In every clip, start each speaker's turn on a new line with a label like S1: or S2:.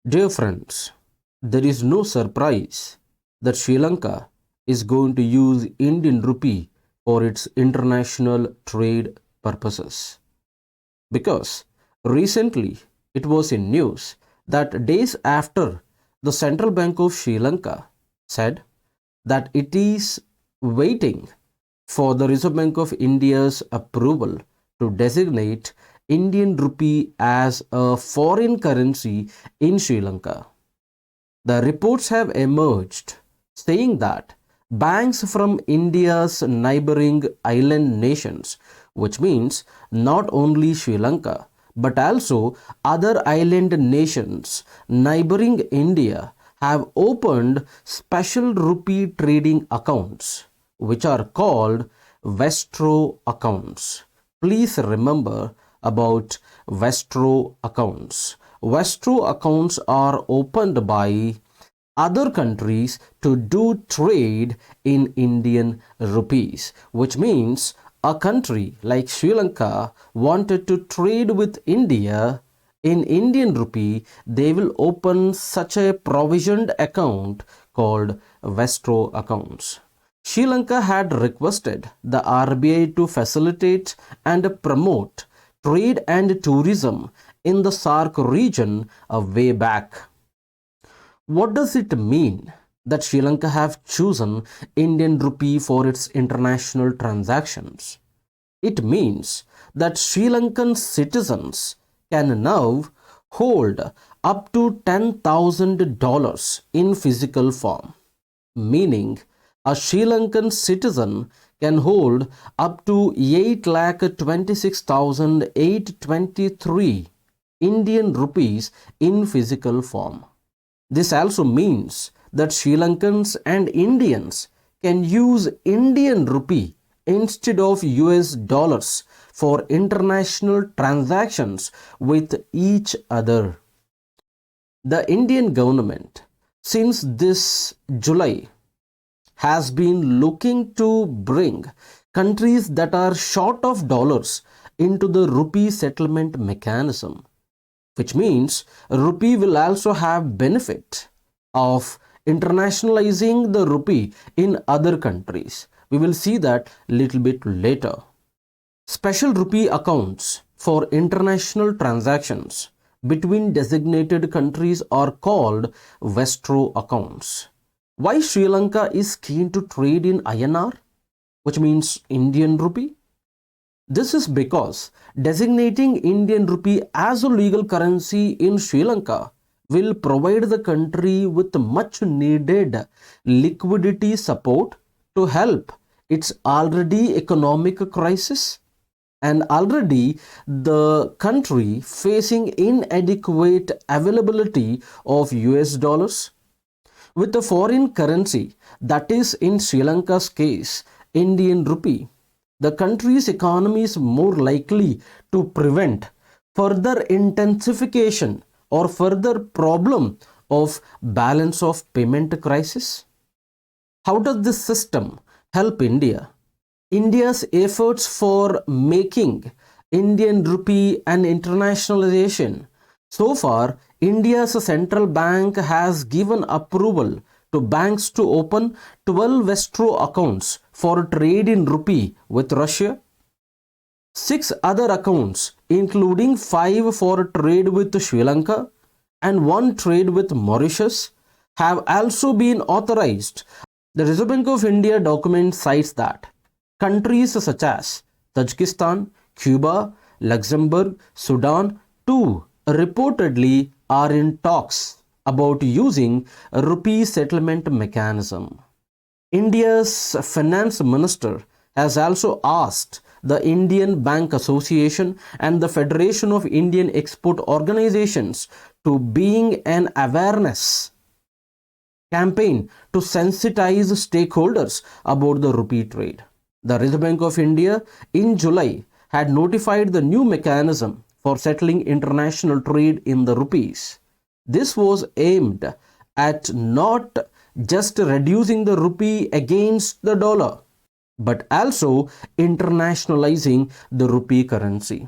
S1: Dear friends, there is no surprise that Sri Lanka is going to use Indian rupee for its international trade purposes. Because recently it was in news that days after the Central Bank of Sri Lanka said that it is waiting for the Reserve Bank of India's approval to designate Indian rupee as a foreign currency in Sri Lanka. The reports have emerged saying that banks from India's neighboring island nations, which means not only Sri Lanka but also other island nations neighboring India, have opened special rupee trading accounts which are called Vestro accounts. Please remember about Vestro accounts. Vestro accounts are opened by other countries to do trade in Indian rupees, which means a country like Sri Lanka wanted to trade with India in Indian rupee, they will open such a provisioned account called Vestro accounts. Sri Lanka had requested the RBI to facilitate and promote trade and tourism in the SAARC region a way back. What does it mean that Sri Lanka have chosen Indian rupee for its international transactions? It means that Sri Lankan citizens can now hold up to $10,000 in physical form, meaning a Sri Lankan citizen can hold up to 8,26,823 Indian rupees in physical form. This also means that Sri Lankans and Indians can use Indian rupee instead of US dollars for international transactions with each other. The Indian government, since this July, has been looking to bring countries that are short of dollars into the rupee settlement mechanism, which means rupee will also have benefit of internationalizing the rupee in other countries. We will see that little bit later. Special rupee accounts for international transactions between designated countries are called Vestro accounts. Why Sri Lanka is keen to trade in INR, which means Indian rupee? This is because designating Indian rupee as a legal currency in Sri Lanka will provide the country with much needed liquidity support to help its already economic crisis, and already the country facing inadequate availability of US dollars. With a foreign currency, that is in Sri Lanka's case Indian rupee, the country's economy is more likely to prevent further intensification or further problem of balance of payment crisis. How does this system help India? India's efforts for making Indian rupee an internationalization. So far, India's central bank has given approval to banks to open 12 Vestro accounts for trade in rupee with Russia, 6 other accounts including 5 for trade with Sri Lanka and 1 trade with Mauritius have also been authorized. The Reserve Bank of India document cites that countries such as Tajikistan, Cuba, Luxembourg, Sudan too reportedly are in talks about using a rupee settlement mechanism. India's finance minister has also asked the Indian Bank Association and the Federation of Indian Export Organizations to bring an awareness campaign to sensitize stakeholders about the rupee trade. The Reserve Bank of India in July had notified the new mechanism for settling international trade in the rupees. This was aimed at not just reducing the rupee against the dollar, but also internationalizing the rupee currency.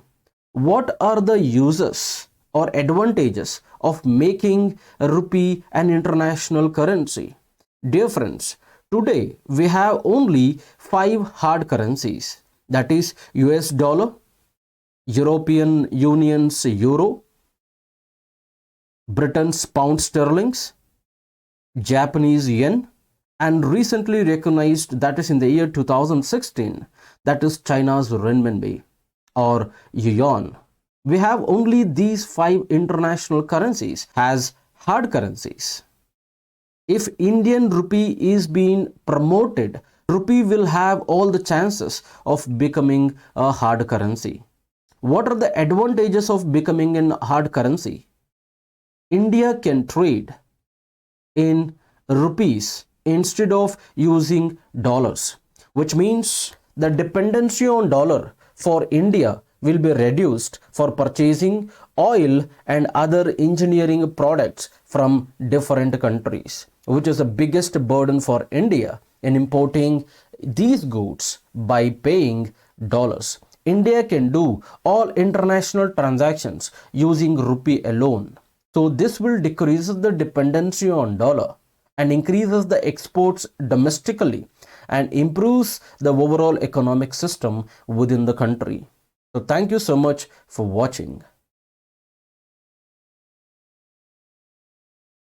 S1: What are the uses or advantages of making rupee an international currency? Dear friends, today we have only five hard currencies, that is US dollar, European Union's euro, Britain's pound sterlings, Japanese yen, and recently recognized, that is in the year 2016, that is China's renminbi or yuan. We have only these five international currencies as hard currencies. If Indian rupee is being promoted, rupee will have all the chances of becoming a hard currency. What are the advantages of becoming a hard currency? India can trade in rupees instead of using dollars, which means the dependency on dollar for India will be reduced for purchasing oil and other engineering products from different countries, which is the biggest burden for India in importing these goods by paying dollars. India can do all international transactions using rupee alone. So this will decrease the dependency on dollar and increases the exports domestically and improves the overall economic system within the country. So thank you so much for watching.